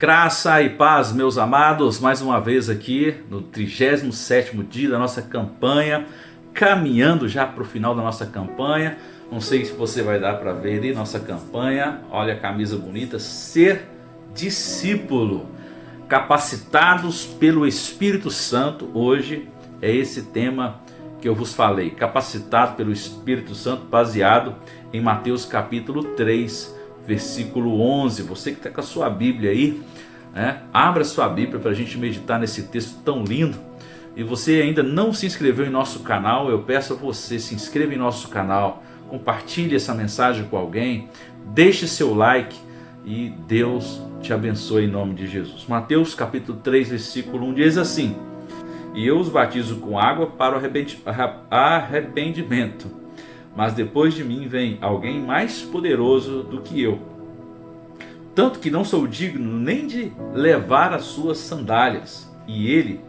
Graça e paz, meus amados, mais uma vez aqui no 37º dia da nossa campanha, caminhando já para o final da nossa campanha. Não sei se você vai dar para ver aí nossa campanha. Olha a camisa bonita, ser discípulo, capacitados pelo Espírito Santo. Hoje é esse tema que eu vos falei, capacitado pelo Espírito Santo, baseado em Mateus capítulo 3, versículo 11. Você que está com a sua Bíblia aí, abra sua Bíblia para a gente meditar nesse texto tão lindo. E você ainda não se inscreveu em nosso canal, eu peço a você, se inscreva em nosso canal, compartilhe essa mensagem com alguém, deixe seu like e Deus te abençoe em nome de Jesus. Mateus capítulo 3, versículo 1 diz assim: e eu os batizo com água para o arrependimento, mas depois de mim vem alguém mais poderoso do que eu, tanto que não sou digno nem de levar as suas sandálias, e ele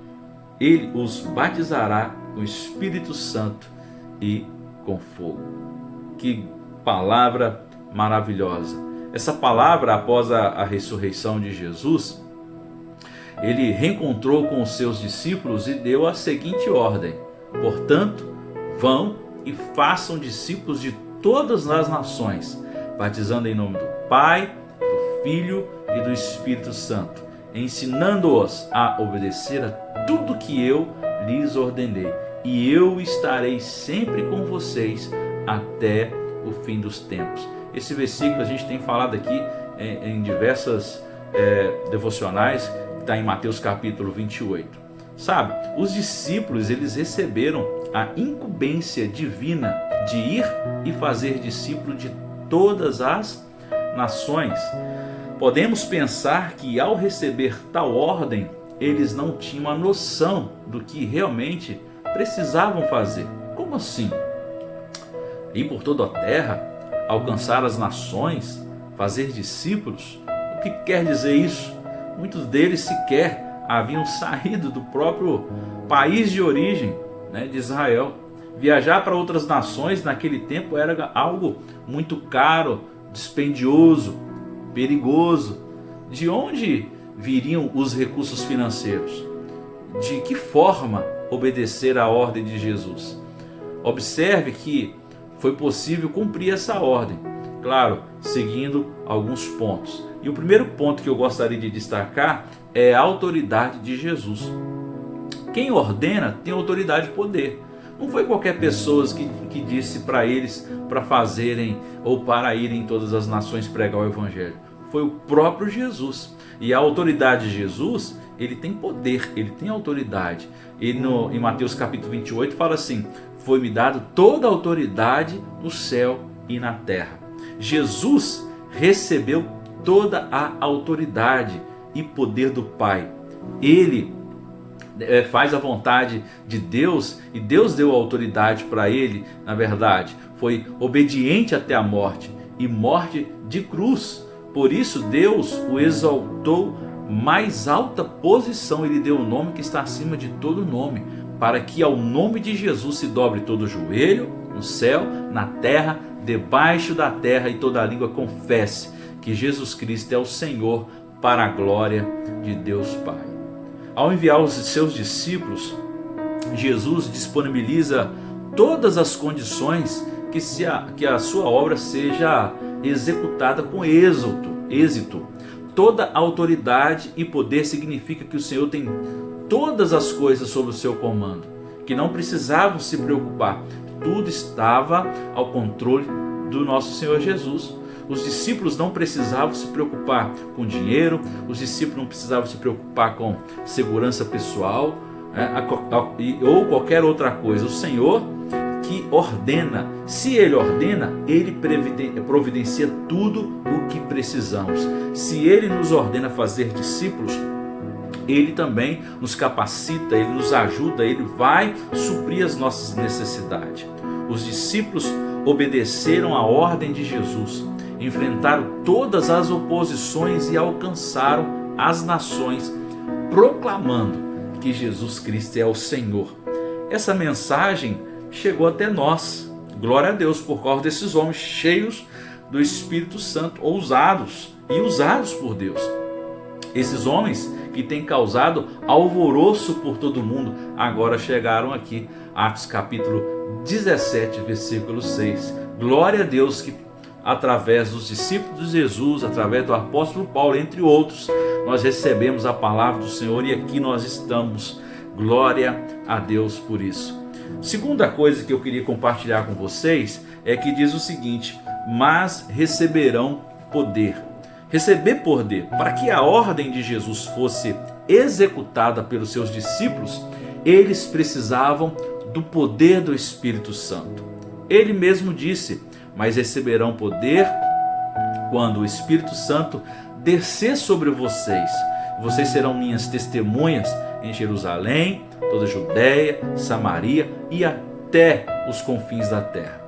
os batizará com o Espírito Santo e com fogo. Que palavra maravilhosa! Essa palavra, após a ressurreição de Jesus, ele reencontrou com os seus discípulos e deu a seguinte ordem: portanto, vão e façam discípulos de todas as nações, batizando em nome do Pai, do Filho e do Espírito Santo, ensinando-os a obedecer a tudo que eu lhes ordenei, e eu estarei sempre com vocês até o fim dos tempos. Esse versículo a gente tem falado aqui em diversas devocionais, que está em Mateus capítulo 28. Sabe, os discípulos, eles receberam a incumbência divina de ir e fazer discípulo de todas as nações. Podemos pensar que ao receber tal ordem, eles não tinham a noção do que realmente precisavam fazer. Como assim? Ir por toda a terra, alcançar as nações, fazer discípulos? O que quer dizer isso? Muitos deles sequer haviam saído do próprio país de origem, de Israel. Viajar para outras nações naquele tempo era algo muito caro, dispendioso, perigoso. De onde viriam os recursos financeiros? De que forma obedecer à ordem de Jesus? Observe que foi possível cumprir essa ordem, claro, seguindo alguns pontos. E o primeiro ponto que eu gostaria de destacar é a autoridade de Jesus. Quem ordena tem autoridade e poder. Não foi qualquer pessoa que disse para eles para fazerem ou para irem em todas as nações pregar o Evangelho. Foi o próprio Jesus. E a autoridade de Jesus, ele tem poder, ele tem autoridade. E em Mateus capítulo 28 fala assim: foi-me dado toda a autoridade no céu e na terra. Jesus recebeu toda a autoridade e poder do Pai. Ele faz a vontade de Deus, e Deus deu autoridade para ele. Na verdade, foi obediente até a morte, e morte de cruz. Por isso Deus o exaltou mais alta posição. Ele deu o nome que está acima de todo nome, para que ao nome de Jesus se dobre todo joelho, no céu, na terra, debaixo da terra, e toda língua confesse que Jesus Cristo é o Senhor, para a glória de Deus Pai. Ao enviar os seus discípulos, Jesus disponibiliza todas as condições que a sua obra seja executada com êxito. Toda autoridade e poder significa que o Senhor tem todas as coisas sob o seu comando, que não precisavam se preocupar. Tudo estava ao controle do nosso Senhor Jesus. Os discípulos não precisavam se preocupar com dinheiro, os discípulos não precisavam se preocupar com segurança pessoal, ou qualquer outra coisa. O Senhor que ordena, se Ele ordena, Ele providencia tudo o que precisamos. Se Ele nos ordena fazer discípulos, Ele também nos capacita, Ele nos ajuda, Ele vai suprir as nossas necessidades. Os discípulos obedeceram à ordem de Jesus, enfrentaram todas as oposições e alcançaram as nações, proclamando que Jesus Cristo é o Senhor. Essa mensagem chegou até nós. Glória a Deus por causa desses homens cheios do Espírito Santo, ousados e usados por Deus. Esses homens que têm causado alvoroço por todo mundo, agora chegaram aqui. Atos capítulo 17, versículo 6. Glória a Deus que através dos discípulos de Jesus, através do apóstolo Paulo, entre outros, nós recebemos a palavra do Senhor e aqui nós estamos. Glória a Deus por isso. Segunda coisa que eu queria compartilhar com vocês é que diz o seguinte: mas receberão poder. Receber poder. Para que a ordem de Jesus fosse executada pelos seus discípulos, eles precisavam do poder do Espírito Santo. Ele mesmo disse: mas receberão poder quando o Espírito Santo descer sobre vocês. Vocês serão minhas testemunhas em Jerusalém, toda a Judéia, Samaria e até os confins da terra.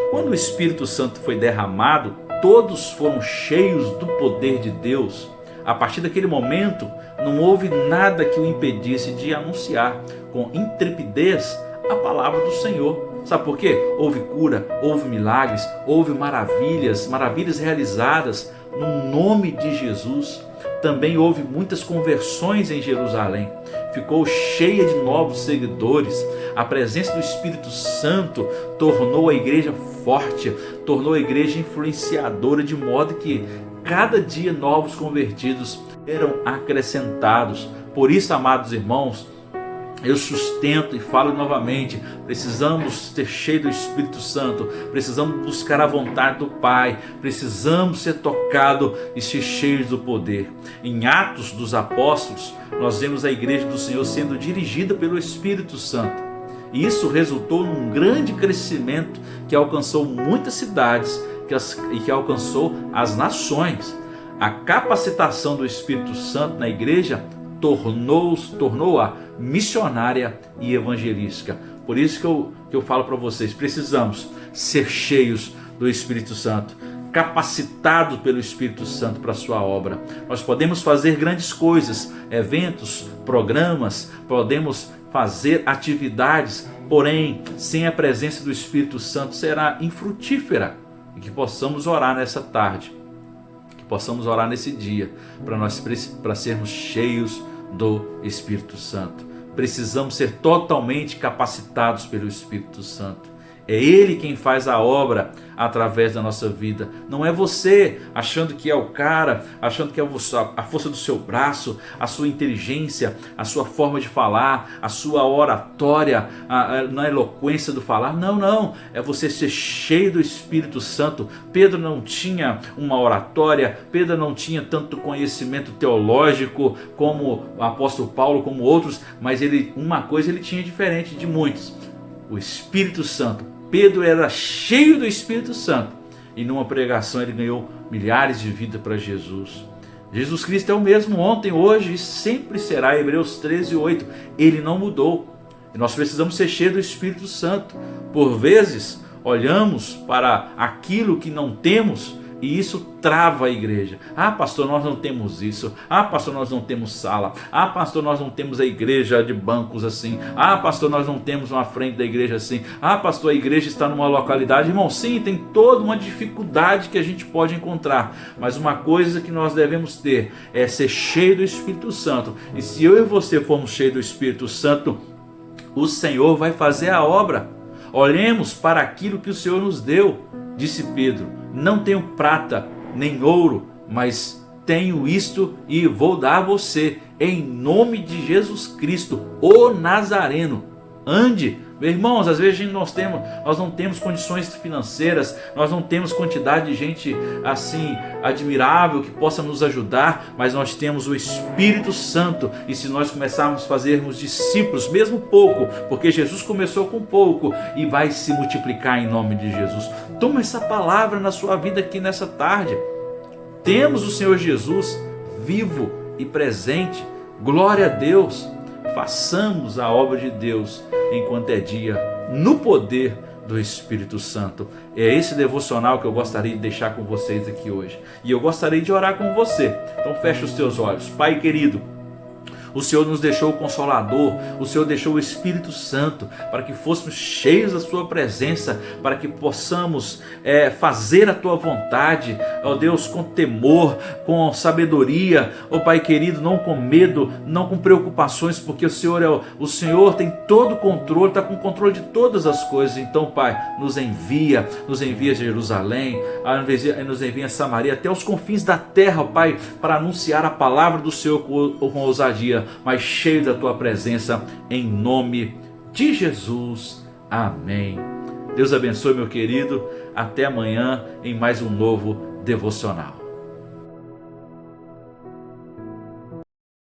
Quando o Espírito Santo foi derramado, todos foram cheios do poder de Deus. A partir daquele momento, não houve nada que o impedisse de anunciar com intrepidez a palavra do Senhor. Sabe por quê? Houve cura, houve milagres, houve maravilhas realizadas no nome de Jesus. Também houve muitas conversões em Jerusalém. Ficou cheia de novos seguidores. A presença do Espírito Santo tornou a igreja forte, tornou a igreja influenciadora, de modo que cada dia novos convertidos eram acrescentados. Por isso, amados irmãos, eu sustento e falo novamente, precisamos ser cheios do Espírito Santo, precisamos buscar a vontade do Pai, precisamos ser tocados e ser cheios do poder. Em Atos dos Apóstolos, nós vemos a igreja do Senhor sendo dirigida pelo Espírito Santo. E isso resultou num grande crescimento que alcançou muitas cidades e que alcançou as nações. A capacitação do Espírito Santo na igreja tornou-a missionária e evangelística. Por isso que eu falo para vocês, precisamos ser cheios do Espírito Santo, capacitados pelo Espírito Santo para a sua obra. Nós podemos fazer grandes coisas, eventos, programas, podemos fazer atividades, porém, sem a presença do Espírito Santo será infrutífera. E que possamos orar nessa tarde, que possamos orar nesse dia, para sermos cheios do Espírito Santo. Precisamos ser totalmente capacitados pelo Espírito Santo. É Ele quem faz a obra através da nossa vida. Não é você achando que é o cara, achando que é a força do seu braço, a sua inteligência, a sua forma de falar, a sua oratória, na eloquência do falar. Não, não. É você ser cheio do Espírito Santo. Pedro não tinha uma oratória, Pedro não tinha tanto conhecimento teológico como o apóstolo Paulo, como outros, mas uma coisa ele tinha diferente de muitos: o Espírito Santo. Pedro era cheio do Espírito Santo e numa pregação ele ganhou milhares de vidas para Jesus. Jesus Cristo é o mesmo ontem, hoje e sempre será. Hebreus 13:8. Ele não mudou. E nós precisamos ser cheios do Espírito Santo. Por vezes olhamos para aquilo que não temos e isso trava a igreja. Ah, pastor, nós não temos isso. Ah, pastor, nós não temos sala. Ah, pastor, nós não temos a igreja de bancos assim. Ah, pastor, nós não temos uma frente da igreja assim. Ah, pastor, a igreja está numa localidade. Irmão, sim, tem toda uma dificuldade que a gente pode encontrar. Mas uma coisa que nós devemos ter é ser cheio do Espírito Santo. E se eu e você formos cheios do Espírito Santo, o Senhor vai fazer a obra. Olhemos para aquilo que o Senhor nos deu. Disse Pedro: não tenho prata nem ouro, mas tenho isto e vou dar a você, em nome de Jesus Cristo, o Nazareno. Ande. Meus irmãos, às vezes nós não temos condições financeiras, nós não temos quantidade de gente assim admirável que possa nos ajudar, mas nós temos o Espírito Santo. E se nós começarmos a fazermos discípulos, mesmo pouco, porque Jesus começou com pouco e vai se multiplicar em nome de Jesus. Toma essa palavra na sua vida aqui nessa tarde. Temos o Senhor Jesus vivo e presente. Glória a Deus. Façamos a obra de Deus enquanto é dia, no poder do Espírito Santo. É esse devocional que eu gostaria de deixar com vocês aqui hoje. E eu gostaria de orar com você. Então feche os teus olhos. Pai querido, O Senhor nos deixou o Consolador, o Senhor deixou o Espírito Santo para que fôssemos cheios da sua presença, para que possamos fazer a tua vontade, ó Deus, com temor, com sabedoria, ó Pai querido, não com medo, não com preocupações, porque o Senhor tem todo o controle, está com o controle de todas as coisas. Então, Pai, nos envia a Jerusalém, nos envia a Samaria, até os confins da terra, Pai, para anunciar a palavra do Senhor com ousadia, mas cheio da tua presença, em nome de Jesus. Amém. Deus abençoe, meu querido. Até amanhã em mais um novo devocional.